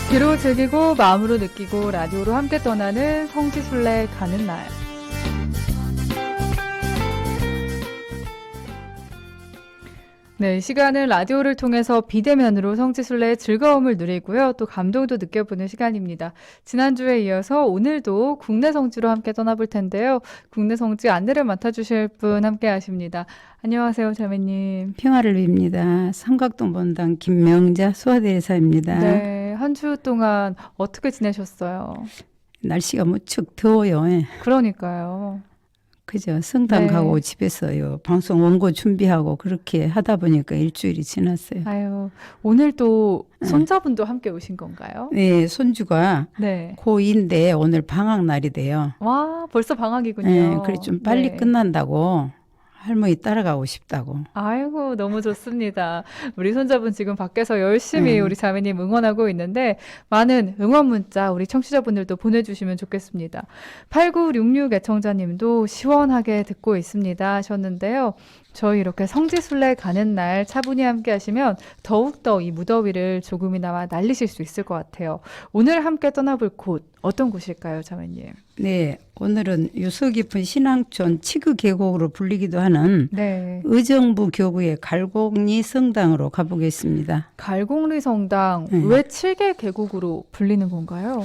귀로 즐기고 마음으로 느끼고 라디오로 함께 떠나는 성지순례 가는 날. 네, 이 시간은 라디오를 통해서 비대면으로 성지순례의 즐거움을 누리고요. 또 감동도 느껴보는 시간입니다. 지난주에 이어서 오늘도 국내 성지로 함께 떠나볼 텐데요. 국내 성지 안내를 맡아주실 분 함께 하십니다. 안녕하세요, 자매님. 평화를 빕니다. 삼각동 본당 김명자 수화대사입니다. 네, 한 주 동안 어떻게 지내셨어요? 날씨가 무척 더워요. 그러니까요. 그죠. 성당 네. 가고 집에서요. 방송 원고 준비하고 그렇게 하다 보니까 일주일이 지났어요. 아유, 오늘 또 손자분도 함께 오신 건가요? 네, 손주가 네. 고2인데 오늘 방학 날이 돼요. 와, 벌써 방학이군요. 네, 그래 좀 빨리 네. 끝난다고 할머니 따라가고 싶다고. 아이고, 너무 좋습니다. 우리 손자분 지금 밖에서 열심히 우리 자매님 응원하고 있는데 많은 응원 문자 우리 청취자분들도 보내주시면 좋겠습니다. 8966 애청자님도 시원하게 듣고 있습니다 하셨는데요. 저희 이렇게 성지순례 가는 날 차분히 함께 하시면 더욱더 이 무더위를 조금이나마 날리실 수 있을 것 같아요. 오늘 함께 떠나볼 곳 어떤 곳일까요, 자매님? 네, 오늘은 유서 깊은 신앙촌 치그 계곡으로 불리기도 하는 네. 의정부 교구의 갈곡리 성당으로 가보겠습니다. 갈곡리 성당 왜 7개 계곡으로 불리는 건가요?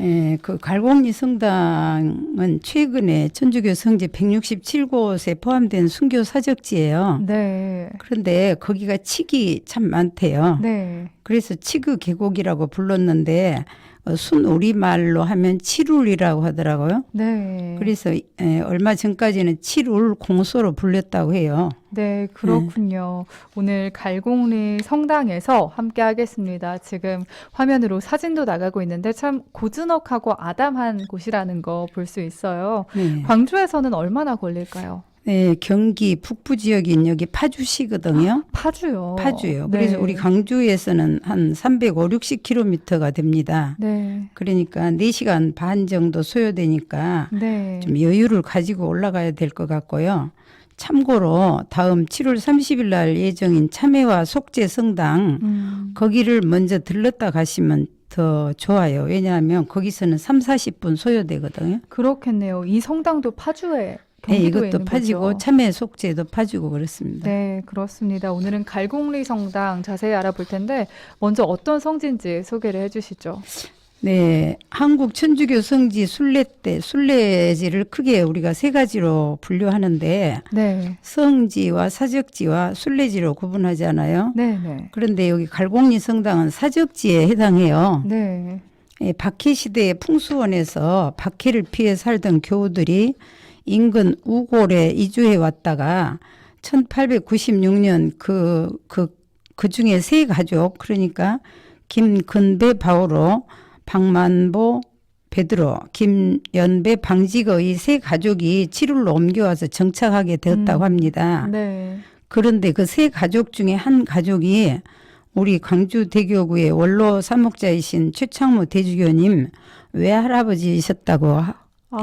예, 그 갈곡리 성당은 최근에 천주교 성지 167곳에 포함된 순교 사적지예요. 네. 그런데 거기가 칙이 참 많대요. 네. 그래서 치그 계곡이라고 불렀는데 순 우리말로 하면 칠울이라고 하더라고요. 네. 그래서 얼마 전까지는 칠울 공소로 불렸다고 해요. 네, 그렇군요. 오늘 갈곡리 성당에서 함께 하겠습니다. 지금 화면으로 사진도 나가고 있는데 참 고즈넉하고 아담한 곳이라는 거 볼 수 있어요. 네. 광주에서는 얼마나 걸릴까요? 네, 경기 북부 지역인 여기 파주시거든요. 파주요. 파주요. 네. 그래서 우리 광주에서는 한 350km가 됩니다. 네. 그러니까 4시간 반 정도 소요되니까 네. 좀 여유를 가지고 올라가야 될 것 같고요. 참고로 다음 7월 30일 날 예정인 참회와 속죄 성당 거기를 먼저 들렀다 가시면 더 좋아요. 왜냐하면 거기서는 3, 40분 소요되거든요. 그렇겠네요. 이 성당도 파주에 네, 경기도에 이것도 있는 파지고 거죠? 참회 속죄도 파주고 그렇습니다. 네, 그렇습니다. 오늘은 갈곡리 성당 자세히 알아볼 텐데 먼저 어떤 성지인지 소개를 해주시죠. 네, 한국 천주교 성지 순례 때 순례지를 크게 우리가 세 가지로 분류하는데 네, 성지와 사적지와 순례지로 구분하잖아요. 네, 네, 그런데 여기 갈곡리 성당은 사적지에 해당해요. 네, 예, 박해 시대의 풍수원에서 박해를 피해 살던 교우들이 인근 우골에 이주해 왔다가 1896년 그 중에 세 가족, 그러니까 김근배 바오로, 박만보 베드로, 김연배 방직의 세 가족이 칠울로 옮겨와서 정착하게 되었다고 합니다. 네. 그런데 그 세 가족 중에 한 가족이 우리 광주대교구의 원로 사목자이신 최창무 대주교님 외할아버지이셨다고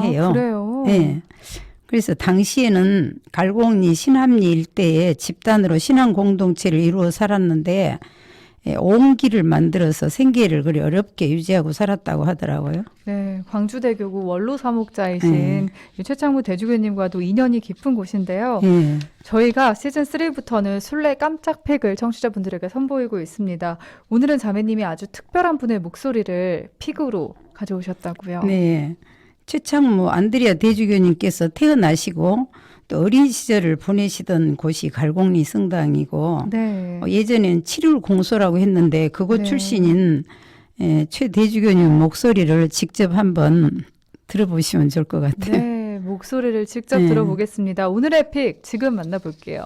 해요. 아, 그래요? 네. 그래서 당시에는 갈곡리 신합리 일대에 집단으로 신앙 공동체를 이루어 살았는데 옹기를 만들어서 생계를 그리 어렵게 유지하고 살았다고 하더라고요. 네, 광주대교구 원로 사목자이신 이 최창무 대주교님과도 인연이 깊은 곳인데요. 네. 저희가 시즌3부터는 순례 깜짝 팩을 청취자분들에게 선보이고 있습니다. 오늘은 자매님이 아주 특별한 분의 목소리를 픽으로 가져오셨다고요. 네. 최창무 안드레아 대주교님께서 태어나시고 또 어린 시절을 보내시던 곳이 갈곡리 성당이고 네. 예전에는 칠울 공소라고 했는데 그곳 네. 출신인 최 대주교님 목소리를 직접 한번 들어보시면 좋을 것 같아요. 네, 목소리를 직접 네. 들어보겠습니다. 오늘의 픽 지금 만나볼게요.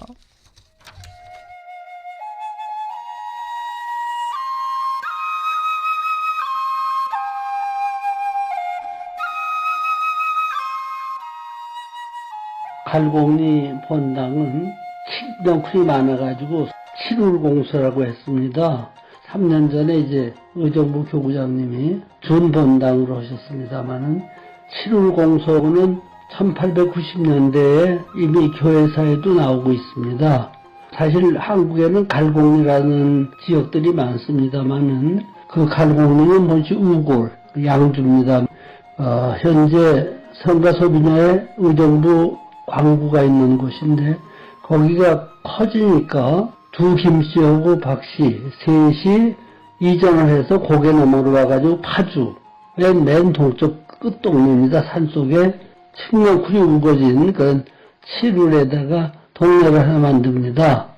갈곡리 본당은 칠덩쿨이 많아가지고 칠울공소라고 했습니다. 3년 전에 이제 의정부 교구장님이 준본당으로 하셨습니다마는 칠울공소는 1890년대에 이미 교회사에도 나오고 있습니다. 사실 한국에는 갈곡리라는 지역들이 많습니다마는 그 갈공리는 뭐지 우골, 양주입니다. 현재 성가 소비녀의 의정부 광구가 있는 곳인데 거기가 커지니까 두 김씨하고 박씨, 셋이 이전을 해서 고개 넘어로 와가지고 파주의 맨 동쪽 끝동네입니다. 산속에 측량쿨이 우거진 그런 칠울에다가 동네를 하나 만듭니다.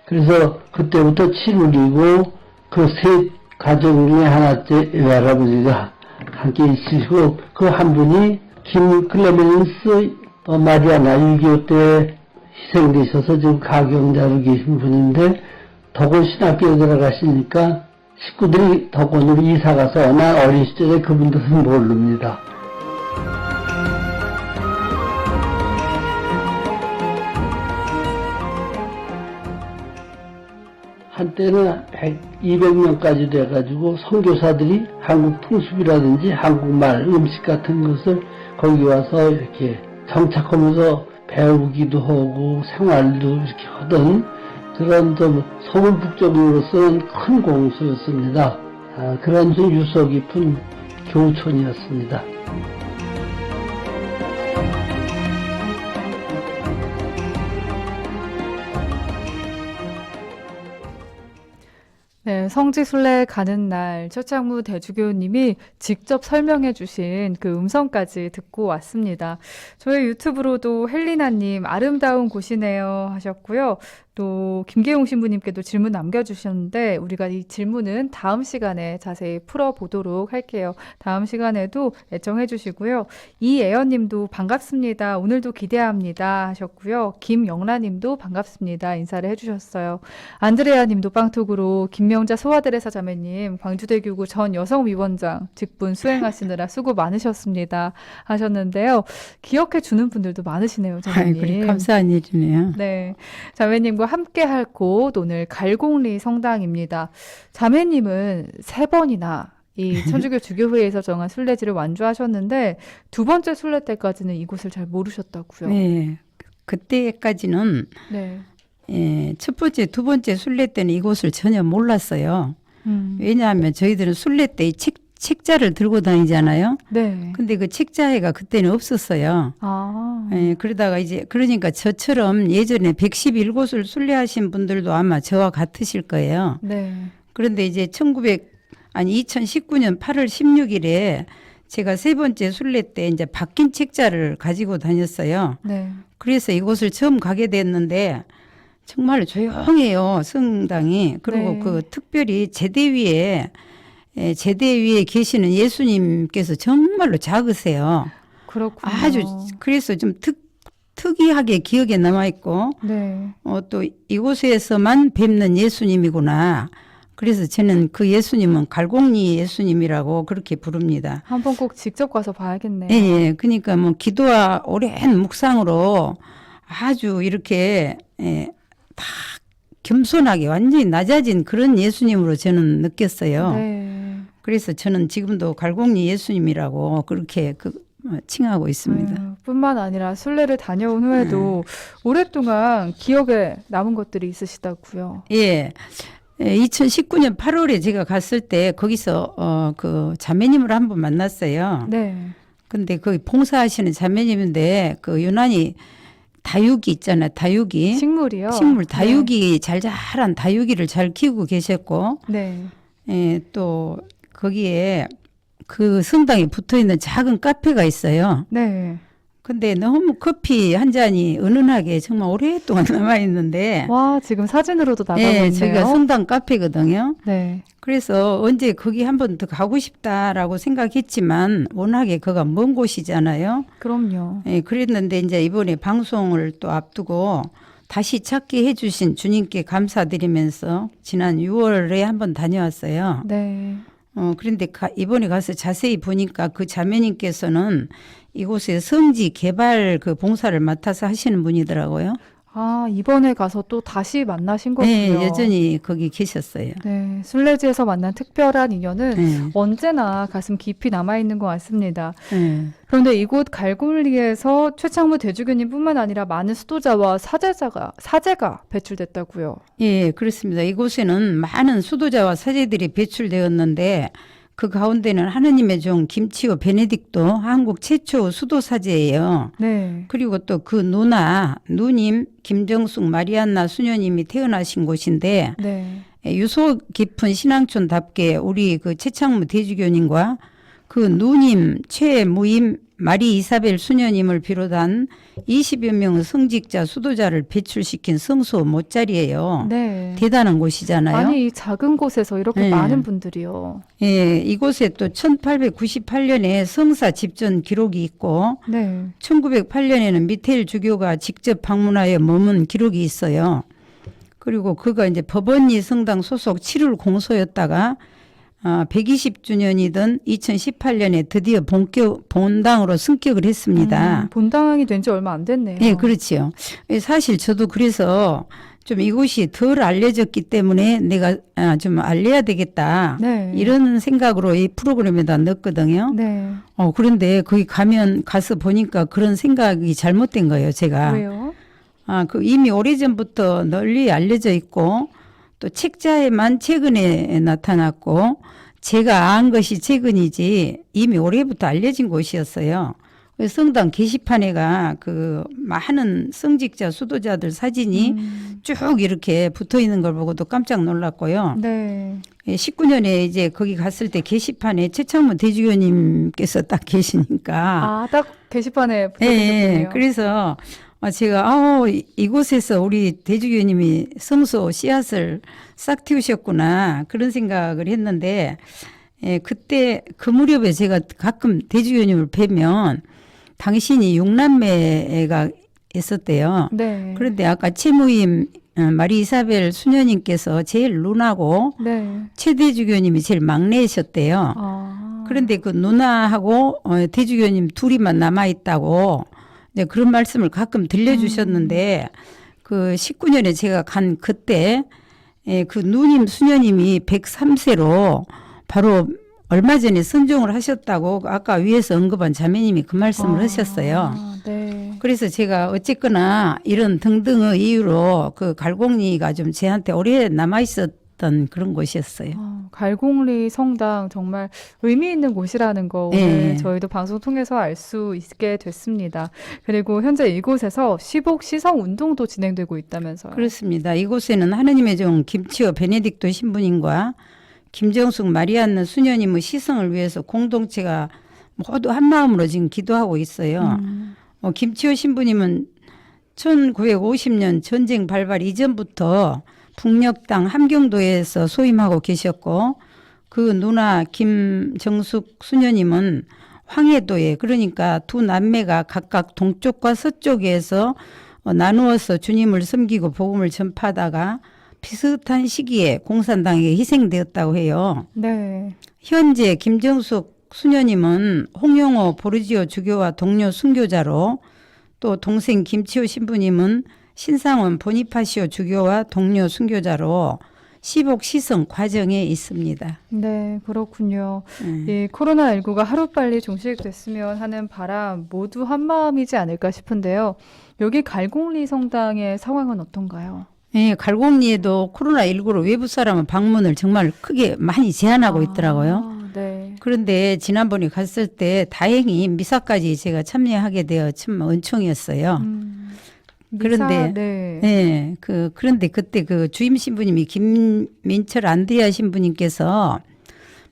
그래서 그때부터 칠울이고 그 세 가정 중에 하나째 외할아버지가 함께 있으시고 그 한 분이 김 클레멘스 마리아나 6.25 때 희생되셔서 지금 가경자로 계신 분인데 덕원 신학교에 들어가시니까 식구들이 덕원으로 이사가서 난 어린 시절에 그분들은 모릅니다. 한때는 200명까지 돼가지고 선교사들이 한국 풍습이라든지 한국말, 음식 같은 것을 거기 와서 이렇게 정착하면서 배우기도 하고 생활도 이렇게 하던 그런 좀 서울북적으로서는 큰 공소였습니다. 그런 좀 유서 깊은 교촌이었습니다. 네, 성지순례 가는 날 최창무 대주교님이 직접 설명해 주신 그 음성까지 듣고 왔습니다. 저희 유튜브로도 헬리나님 아름다운 곳이네요 하셨고요. 또 김계용 신부님께도 질문 남겨주셨는데 우리가 이 질문은 다음 시간에 자세히 풀어보도록 할게요. 다음 시간에도 애청해 주시고요. 이애연님도 반갑습니다. 오늘도 기대합니다 하셨고요. 김영라님도 반갑습니다 인사를 해주셨어요. 안드레아님도 빵톡으로 김명자 소아드레사 자매님 광주대교구 전 여성위원장 직분 수행하시느라 수고 많으셨습니다 하셨는데요. 기억해 주는 분들도 많으시네요 자매님. 그래, 감사한 일이네요. 네, 자매님과 함께 할 곳 오늘 갈공리 성당입니다. 자매님은 3번이나 이 천주교 주교회에서 정한 순례지를 완주하셨는데 두 번째 순례 때까지는 이곳을 잘 모르셨다고요. 네, 그때까지는 네. 첫 번째, 두 번째 순례 때는 이곳을 전혀 몰랐어요. 왜냐하면 저희들은 순례 때 이 책자를 들고 다니잖아요. 네. 근데 그 책자회가 그때는 없었어요. 아. 그러다가 이제 그러니까 저처럼 예전에 111곳을 순례하신 분들도 아마 저와 같으실 거예요. 네. 그런데 이제 2019년 8월 16일에 제가 세 번째 순례 때 이제 바뀐 책자를 가지고 다녔어요. 네. 그래서 이곳을 처음 가게 됐는데 정말 조용해요, 성당이. 그리고 네. 그 특별히 제대 위에 계시는 예수님께서 정말로 작으세요. 그렇군요. 아주 그래서 좀 특이하게 기억에 남아 있고 네. 또 이곳에서만 뵙는 예수님이구나. 그래서 저는 그 예수님은 갈공리 예수님이라고 그렇게 부릅니다. 한번 꼭 직접 가서 봐야겠네요. 예. 그러니까 뭐 기도와 오랜 묵상으로 아주 이렇게 다 겸손하게 완전히 낮아진 그런 예수님으로 저는 느꼈어요. 네. 그래서 저는 지금도 갈공리 예수님이라고 그렇게 칭하고 있습니다. 뿐만 아니라 순례를 다녀온 후에도 오랫동안 기억에 남은 것들이 있으시다고요. 예. 2019년 8월에 제가 갔을 때 거기서 그 자매님을 한번 만났어요. 네. 근데 거기 봉사하시는 자매님인데 그 유난히 다육이 있잖아요. 다육이. 식물이요? 식물 다육이 잘 자란 다육이를 잘 키우고 계셨고 네. 또 거기에 그 성당에 붙어 있는 작은 카페가 있어요. 네. 근데 너무 커피 한 잔이 은은하게 정말 오랫동안 남아 있는데 와, 지금 사진으로도 나가고 있네요. 저희가 성당 카페거든요. 네. 그래서 언제 거기 한 번 더 가고 싶다라고 생각했지만 워낙에 거가 먼 곳이잖아요. 그럼요. 그랬는데 이제 이번에 방송을 또 앞두고 다시 찾게 해주신 주님께 감사드리면서 지난 6월에 한 번 다녀왔어요. 네. 그런데 이번에 가서 자세히 보니까 그 자매님께서는 이곳에 성지 개발 그 봉사를 맡아서 하시는 분이더라고요. 아, 이번에 가서 또 다시 만나신 거군요. 네, 여전히 거기 계셨어요. 네, 순례지에서 만난 특별한 인연은 네. 언제나 가슴 깊이 남아있는 것 같습니다. 네. 그런데 이곳 갈굴리에서 최창무 대주교님뿐만 아니라 많은 수도자와 사제가 배출됐다고요. 예, 그렇습니다. 이곳에는 많은 수도자와 사제들이 배출되었는데 그 가운데는 하느님의 종 김치호 베네딕토 한국 최초 수도 사제예요. 네. 그리고 또 그 누님 김정숙 마리안나 수녀님이 태어나신 곳인데 네. 유서 깊은 신앙촌답게 우리 그 최창무 대주교님과 그 누님 최무임 마리 이사벨 수녀님을 비롯한 20여 명 성직자 수도자를 배출시킨 성소 못자리예요. 네. 대단한 곳이잖아요. 아니, 이 작은 곳에서 이렇게 네. 많은 분들이요. 예, 이곳에 또 1898년에 성사 집전 기록이 있고 네. 1908년에는 미테일 주교가 직접 방문하여 머문 기록이 있어요. 그리고 그가 이제 법원리 성당 소속 7월 공소였다가 120주년이던 2018년에 드디어 본당으로 승격을 했습니다. 본당이 된 지 얼마 안 됐네요. 예, 그렇지요. 사실 저도 그래서 좀 이곳이 덜 알려졌기 때문에 내가 좀 알려야 되겠다. 네. 이런 생각으로 이 프로그램에다 넣었거든요. 네. 그런데 거기 가서 보니까 그런 생각이 잘못된 거예요, 제가. 왜요? 그 이미 오래전부터 널리 알려져 있고 또 책자에만 최근에 나타났고 제가 안 것이 최근이지 이미 올해부터 알려진 곳이었어요. 성당 게시판에가 그 많은 성직자 수도자들 사진이 쭉 이렇게 붙어 있는 걸 보고도 깜짝 놀랐고요. 네. 19년에 이제 거기 갔을 때 게시판에 최창무 대주교님께서 딱 계시니까. 아, 딱 게시판에 붙어 예, 계셨군요. 그래서 제가 이곳에서 우리 대주교님이 성소 씨앗을 싹 틔우셨구나 그런 생각을 했는데 그때 그 무렵에 제가 가끔 대주교님을 뵈면 당신이 6남매가 있었대요. 네. 그런데 아까 최무임 마리 이사벨 수녀님께서 제일 누나고 네. 최대주교님이 제일 막내셨대요. 아. 그런데 그 누나하고 대주교님 둘이만 남아있다고 네, 그런 말씀을 가끔 들려주셨는데 그 19년에 제가 간 그때 그 누님 수녀님이 103세로 바로 얼마 전에 선종을 하셨다고 아까 위에서 언급한 자매님이 그 말씀을 하셨어요. 네. 그래서 제가 어쨌거나 이런 등등의 이유로 그 갈공리가 좀 저한테 오래 남아있었던 그런 곳이었어요. 갈공리 성당 정말 의미 있는 곳이라는 거 오늘 네. 저희도 방송 통해서 알 수 있게 됐습니다. 그리고 현재 이곳에서 시복 시성 운동도 진행되고 있다면서요. 그렇습니다. 이곳에는 하느님의 종 김치호 베네딕토 신부님과 김정숙 마리안나 수녀님의 시성을 위해서 공동체가 모두 한마음으로 지금 기도하고 있어요. 김치호 신부님은 1950년 전쟁 발발 이전부터 북녘 땅 함경도에서 소임하고 계셨고 그 누나 김정숙 수녀님은 황해도에 그러니까 두 남매가 각각 동쪽과 서쪽에서 나누어서 주님을 섬기고 복음을 전파하다가 비슷한 시기에 공산당에 희생되었다고 해요. 네. 현재 김정숙 수녀님은 홍영호 보르지오 주교와 동료 순교자로 또 동생 김치호 신부님은 신상원 보니파시오 주교와 동료 순교자로 시복 시성 과정에 있습니다. 네, 그렇군요. 이 코로나19가 하루빨리 종식됐으면 하는 바람 모두 한마음이지 않을까 싶은데요. 여기 갈공리 성당의 상황은 어떤가요? 네, 갈공리에도 코로나19로 외부 사람은 방문을 정말 크게 많이 제한하고 있더라고요. 네. 그런데 지난번에 갔을 때 다행히 미사까지 제가 참여하게 되어 참 은총이었어요. 그런데 네. 그런데 그때 그 주임 신부님이 김민철 안드레아 신부님께서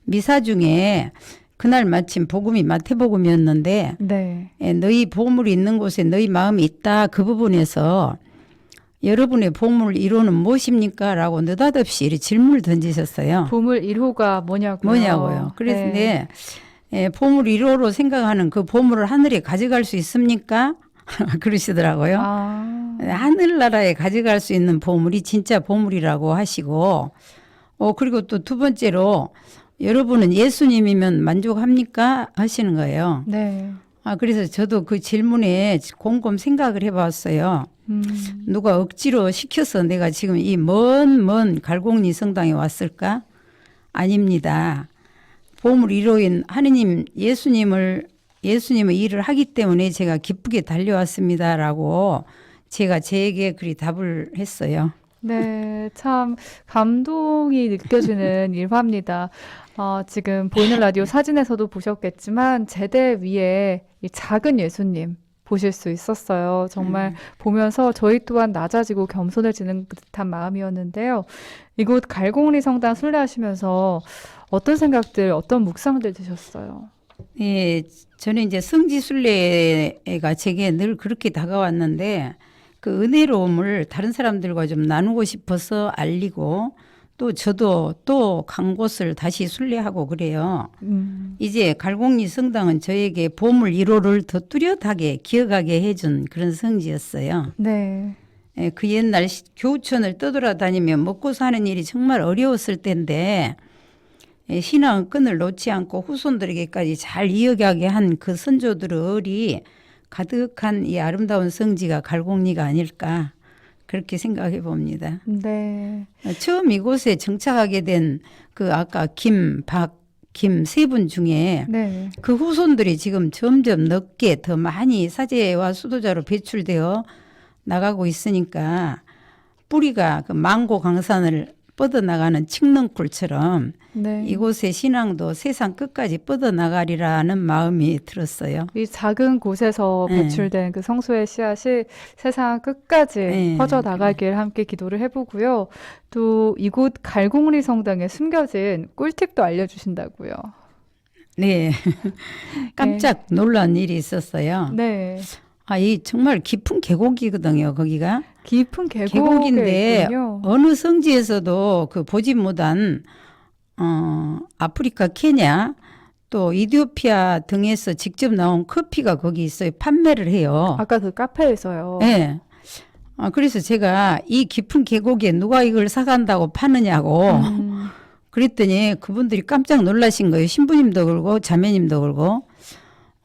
미사 중에 그날 마침 복음이 마태복음이었는데 네. 너희 보물이 있는 곳에 너희 마음이 있다 그 부분에서 여러분의 보물 1호는 무엇입니까? 라고 느닷없이 이렇게 질문을 던지셨어요. 보물 1호가 뭐냐고요? 그랬는데 보물 1호로 생각하는 그 보물을 하늘에 가져갈 수 있습니까? 그러시더라고요. 하늘나라에 가져갈 수 있는 보물이 진짜 보물이라고 하시고 그리고 또 두 번째로 여러분은 예수님이면 만족합니까? 하시는 거예요. 네. 그래서 저도 그 질문에 곰곰 생각을 해봤어요. 누가 억지로 시켜서 내가 지금 이 먼 갈공리 성당에 왔을까? 아닙니다. 보물 1호인 하느님 예수님의 일을 하기 때문에 제가 기쁘게 달려왔습니다라고 제가 제게 그리 답을 했어요. 네, 참 감동이 느껴지는 일화입니다. 지금 보이는 라디오 사진에서도 보셨겠지만 제대 위에 이 작은 예수님 보실 수 있었어요. 정말 보면서 저희 또한 낮아지고 겸손해지는 듯한 마음이었는데요. 이곳 갈공리 성당 순례하시면서 어떤 생각들, 어떤 묵상들 드셨어요? 예, 저는 이제 성지순례가 제게 늘 그렇게 다가왔는데 그 은혜로움을 다른 사람들과 좀 나누고 싶어서 알리고 또 저도 또 간 곳을 다시 순례하고 그래요. 이제 갈공리 성당은 저에게 보물 1호를 더 뚜렷하게 기억하게 해준 그런 성지였어요. 네. 예, 그 옛날 교우촌을 떠돌아다니며 먹고 사는 일이 정말 어려웠을 때인데 신앙 끈을 놓지 않고 후손들에게까지 잘 이어가게 한 그 선조들의 가득한 이 아름다운 성지가 갈공리가 아닐까 그렇게 생각해 봅니다. 네. 처음 이곳에 정착하게 된 그 아까 김, 박, 김 세 분 중에 네. 그 후손들이 지금 점점 넓게 더 많이 사제와 수도자로 배출되어 나가고 있으니까 뿌리가 그 망고 강산을 뻗어나가는 칡넝쿨처럼 네. 이곳의 신앙도 세상 끝까지 뻗어나가리라는 마음이 들었어요. 이 작은 곳에서 네. 배출된 그 성소의 씨앗이 세상 끝까지 네. 퍼져나가길 함께 기도를 해보고요. 또 이곳 갈공리 성당에 숨겨진 꿀팁도 알려주신다고요. 네. 깜짝 놀란 일이 있었어요. 네. 이 정말 깊은 계곡이거든요, 거기가. 깊은 계곡인데 계곡이군요. 어느 성지에서도 그 보지 못한 아프리카, 케냐, 또 이디오피아 등에서 직접 나온 커피가 거기 있어요. 판매를 해요. 아까 그 카페에서요. 네. 그래서 제가 이 깊은 계곡에 누가 이걸 사간다고 파느냐고 그랬더니 그분들이 깜짝 놀라신 거예요. 신부님도 그러고 자매님도 그러고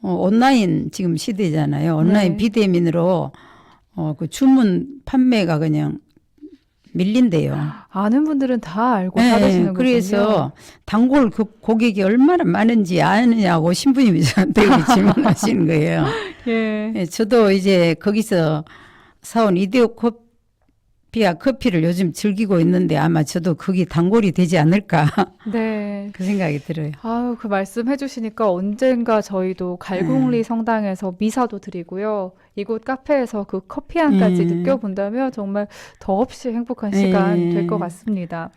온라인 지금 시대잖아요. 온라인 네. 비대면으로 그 주문 판매가 그냥 밀린대요. 아는 분들은 다 알고 사드시는 거군요. 그래서 단골 그 고객이 얼마나 많은지 아느냐고 신부님이 저한테 질문하시는 거예요. 예. 예, 저도 이제 거기서 사온 이디오피아 커피를 요즘 즐기고 있는데 아마 저도 거기 단골이 되지 않을까 네. 그 생각이 들어요. 아유, 그 말씀 해주시니까 언젠가 저희도 갈공리 성당에서 미사도 드리고요. 이곳 카페에서 그 커피 향까지 느껴본다면 정말 더없이 행복한 시간 될 것 같습니다.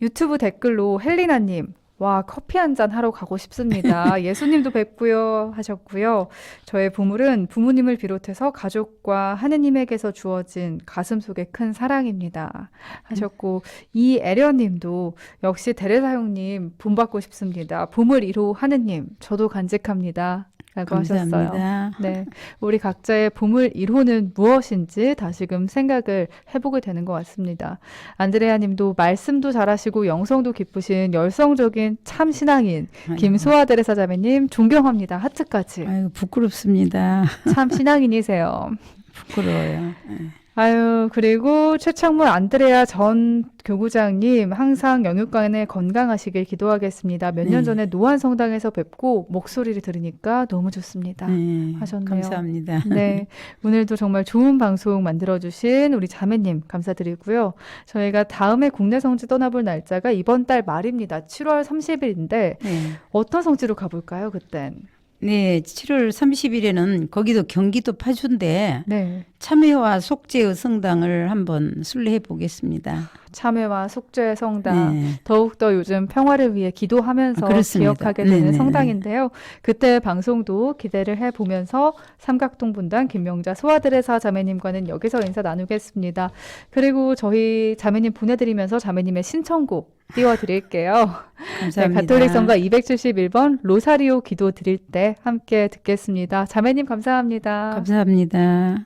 유튜브 댓글로 헬리나님, 와, 커피 한 잔 하러 가고 싶습니다. 예수님도 뵙고요 하셨고요. 저의 보물은 부모님을 비롯해서 가족과 하느님에게서 주어진 가슴 속의 큰 사랑입니다 하셨고, 이애련님도 역시 데레사용님 본받고 싶습니다. 보물 1호 하느님, 저도 간직합니다 라고 하셨어요. 감사합니다. 네, 우리 각자의 보물 1호는 무엇인지 다시금 생각을 해보게 되는 것 같습니다. 안드레아 님도 말씀도 잘하시고 영성도 깊으신 열성적인 참 신앙인 김소아 데레사 자매님 존경합니다. 하트까지. 아이고 부끄럽습니다. 참 신앙인이세요. 부끄러워요. 아유, 그리고 최창문 안드레아 전 교구장님, 항상 영육간에 건강하시길 기도하겠습니다. 몇 년 전에 노안성당에서 뵙고 목소리를 들으니까 너무 좋습니다. 하셨네요. 감사합니다. 네, 오늘도 정말 좋은 방송 만들어주신 우리 자매님 감사드리고요. 저희가 다음에 국내 성지 떠나볼 날짜가 이번 달 말입니다. 7월 30일인데 어떤 성지로 가볼까요, 그땐? 네, 7월 30일에는 거기도 경기도 파주인데 네. 참회와 속죄의 성당을 한번 순례해 보겠습니다. 참회와 속죄의 성당, 네. 더욱더 요즘 평화를 위해 기도하면서 그렇습니다. 기억하게 되는 네네. 성당인데요. 그때 방송도 기대를 해보면서 삼각동 분당 김명자 소아드레사 자매님과는 여기서 인사 나누겠습니다. 그리고 저희 자매님 보내드리면서 자매님의 신청곡 띄워드릴게요. 감사합니다. 네, 가톨릭 성가 271번 로사리오 기도 드릴 때 함께 듣겠습니다. 자매님 감사합니다. 감사합니다.